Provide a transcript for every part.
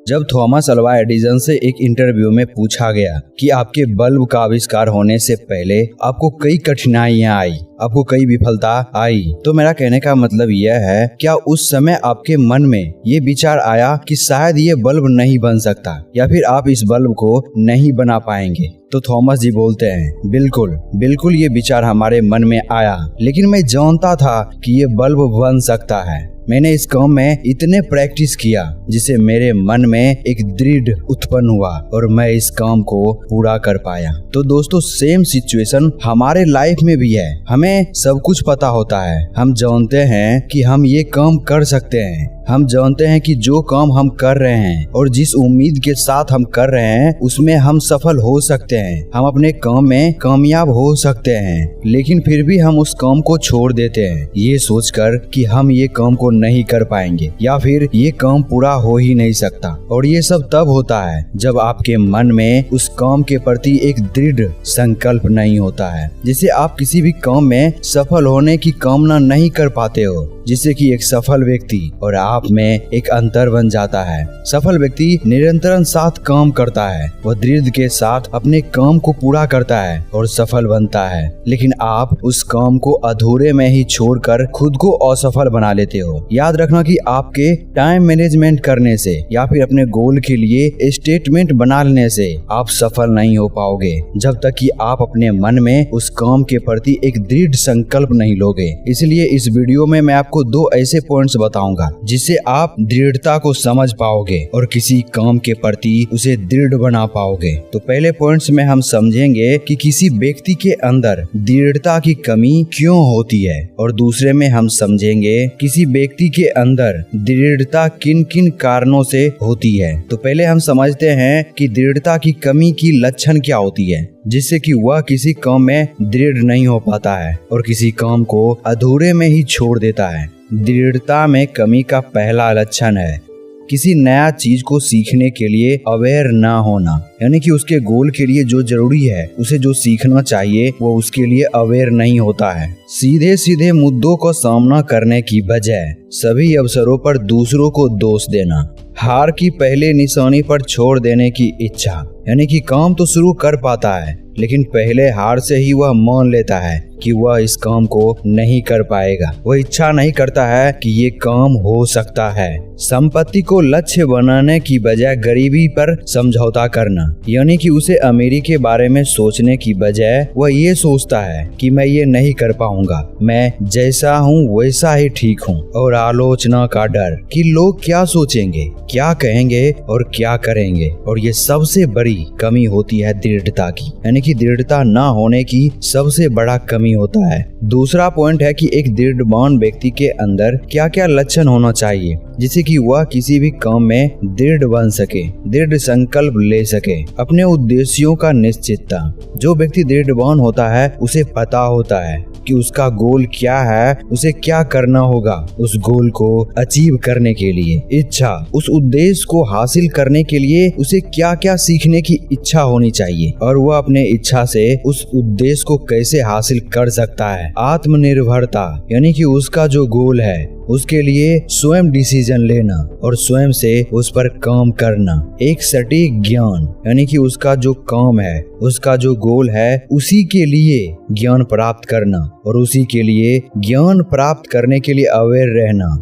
जब Thomas Alva Edison से एक इंटरव्यू में पूछा गया कि आपके बल्ब का आविष्कार होने से पहले आपको कई कठिनाइयां आई, आपको कई विफलता आई, तो मेरा कहने का मतलब यह है, क्या उस समय आपके मन में ये विचार आया कि शायद ये बल्ब नहीं बन सकता या फिर आप इस बल्ब को नहीं बना पाएंगे? तो थॉमस जी बोलते हैं, बिल्कुल ये विचार हमारे मन में आया, लेकिन मैं जानता था कि ये बल्ब बन सकता है। मैंने इस काम में इतने प्रैक्टिस किया जिससे मेरे मन में एक दृढ़ उत्पन्न हुआ और मैं इस काम को पूरा कर पाया। तो दोस्तों, सेम सिचुएशन हमारे लाइफ में भी है। हमें सब कुछ पता होता है, हम जानते हैं कि हम ये काम कर सकते हैं, हम जानते हैं कि जो काम हम कर रहे हैं और जिस उम्मीद के साथ हम कर रहे हैं उसमें हम सफल हो सकते हैं, हम अपने काम में कामयाब हो सकते हैं, लेकिन फिर भी हम उस काम को छोड़ देते हैं ये सोचकर कि हम ये काम को नहीं कर पाएंगे या फिर ये काम पूरा हो ही नहीं सकता। और ये सब तब होता है जब आपके मन में उस काम के प्रति एक दृढ़ संकल्प नहीं होता है, जिससे आप किसी भी काम में सफल होने की कामना नहीं कर पाते हो, जिससे कि एक सफल व्यक्ति और आप में एक अंतर बन जाता है। सफल व्यक्ति निरंतर साथ काम करता है, वह दृढ़ के साथ अपने काम को पूरा करता है और सफल बनता है, लेकिन आप उस काम को अधूरे में ही छोड़कर खुद को असफल बना लेते हो। याद रखना कि आपके टाइम मैनेजमेंट करने से या फिर अपने गोल के लिए स्टेटमेंट बना लेने से आप सफल नहीं हो पाओगे जब तक कि आप अपने मन में उस काम के प्रति एक दृढ़ संकल्प नहीं लोगे। इसलिए इस वीडियो में मैं आपको 2 ऐसे पॉइंट्स बताऊंगा जिससे आप दृढ़ता को समझ पाओगे और किसी काम के प्रति उसे दृढ़ बना पाओगे। तो पहले पॉइंट्स में हम समझेंगे कि किसी व्यक्ति के अंदर दृढ़ता की कमी क्यों होती है, और दूसरे में हम समझेंगे किसी व्यक्ति के अंदर दृढ़ता किन किन कारणों से होती है। तो पहले हम समझते हैं कि दृढ़ता की कमी की लक्षण क्या होती है, जिससे कि वह किसी काम में दृढ़ नहीं हो पाता है और किसी काम को अधूरे में ही छोड़ देता है। दृढ़ता में कमी का पहला लक्षण है किसी नया चीज को सीखने के लिए अवेयर ना होना, यानी कि उसके गोल के लिए जो जरूरी है, उसे जो सीखना चाहिए वो उसके लिए अवेयर नहीं होता है। सीधे सीधे मुद्दों को सामना करने की बजाय सभी अवसरों पर दूसरों को दोष देना, हार की पहले निशानी पर छोड़ देने की इच्छा, यानी कि काम तो शुरू कर पाता है लेकिन पहले हार से ही वह मान लेता है कि वह इस काम को नहीं कर पाएगा। वह इच्छा नहीं करता है कि ये काम हो सकता है। संपत्ति को लक्ष्य बनाने की बजाय गरीबी पर समझौता करना, यानी कि उसे अमीरी के बारे में सोचने की बजाय वह ये सोचता है कि मैं ये नहीं कर पाऊंगा, मैं जैसा हूँ वैसा ही ठीक हूँ। और आलोचना का डर कि लोग क्या सोचेंगे, क्या कहेंगे और क्या करेंगे, और ये सबसे बड़ी कमी होती है दृढ़ता की, यानी कि दृढ़ता ना होने की सबसे बड़ा कमी होता है। दूसरा पॉइंट है कि एक दृढ़वान व्यक्ति के अंदर क्या क्या लक्षण होना चाहिए जिससे कि वह किसी भी काम में दृढ़ बन सके, दृढ़ संकल्प ले सके। अपने उद्देश्यों का निश्चितता, जो व्यक्ति दृढ़वान होता है उसे पता होता है कि उसका गोल क्या है, उसे क्या करना होगा उस गोल को अचीव करने के लिए। इच्छा, उस उद्देश्य को हासिल करने के लिए उसे क्या क्या सीखने की इच्छा होनी चाहिए और वह अपने इच्छा से उस उद्देश्य को कैसे हासिल कर सकता है। आत्मनिर्भरता, यानी कि उसका जो गोल है उसके लिए स्वयं डिसीजन लेना और स्वयं से उस पर काम करना। एक सटीक ज्ञान, यानी कि उसका जो काम है, उसका जो गोल है, उसी के लिए ज्ञान प्राप्त करना और उसी के लिए ज्ञान प्राप्त करने के लिए अवेयर रहना।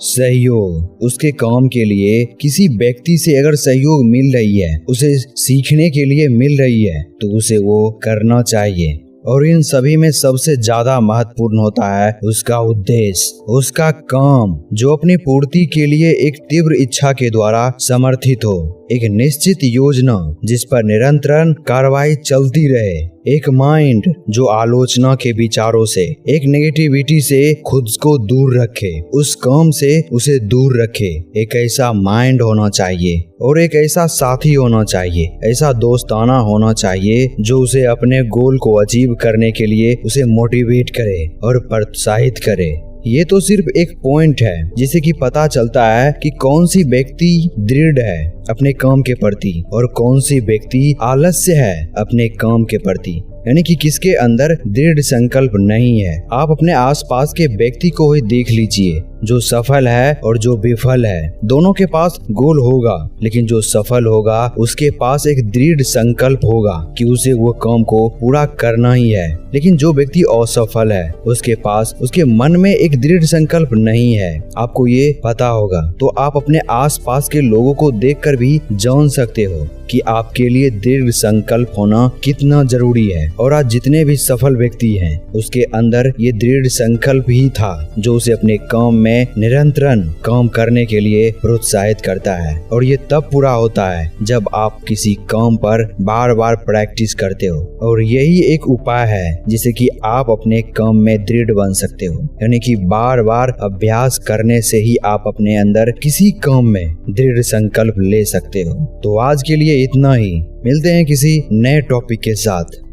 सहयोग, उसके काम के लिए किसी व्यक्ति से अगर सहयोग मिल रही है, उसे सीखने के लिए मिल रही है, तो उसे वो करना चाहिए। और इन सभी में सबसे ज्यादा महत्वपूर्ण होता है उसका उद्देश्य, उसका काम, जो अपनी पूर्ति के लिए एक तीव्र इच्छा के द्वारा समर्थित हो, एक निश्चित योजना जिस पर निरंतर कार्रवाई चलती रहे, एक माइंड जो आलोचना के विचारों से, एक नेगेटिविटी से खुद को दूर रखे, उस काम से उसे दूर रखे। एक ऐसा माइंड होना चाहिए और एक ऐसा साथी होना चाहिए, ऐसा दोस्ताना होना चाहिए जो उसे अपने गोल को अचीव करने के लिए उसे मोटिवेट करे और प्रोत्साहित करे। ये तो सिर्फ एक पॉइंट है जिससे कि पता चलता है कि कौन सी व्यक्ति दृढ़ है अपने काम के प्रति और कौन सी व्यक्ति आलस्य है अपने काम के प्रति, यानी कि किसके अंदर दृढ़ संकल्प नहीं है। आप अपने आसपास के व्यक्ति को ही देख लीजिए जो सफल है और जो विफल है, दोनों के पास गोल होगा, लेकिन जो सफल होगा उसके पास एक दृढ़ संकल्प होगा कि उसे वो काम को पूरा करना ही है। लेकिन जो व्यक्ति असफल है उसके पास उसके मन में एक दृढ़ संकल्प नहीं है। आपको ये पता होगा तो आप अपने आसपास के लोगों को देखकर भी जान सकते हो कि आपके लिए दृढ़ संकल्प होना कितना जरूरी है। और आज जितने भी सफल व्यक्ति हैं उसके अंदर ये दृढ़ संकल्प ही था जो उसे अपने काम में निरंतर काम करने के लिए प्रोत्साहित करता है। और ये तब पूरा होता है जब आप किसी काम पर बार बार प्रैक्टिस करते हो। और यही एक उपाय है जिससे कि आप अपने काम में दृढ़ बन सकते हो, यानी कि बार बार अभ्यास करने से ही आप अपने अंदर किसी काम में दृढ़ संकल्प ले सकते हो। तो आज के लिए इतना ही, मिलते हैं किसी नए टॉपिक के साथ।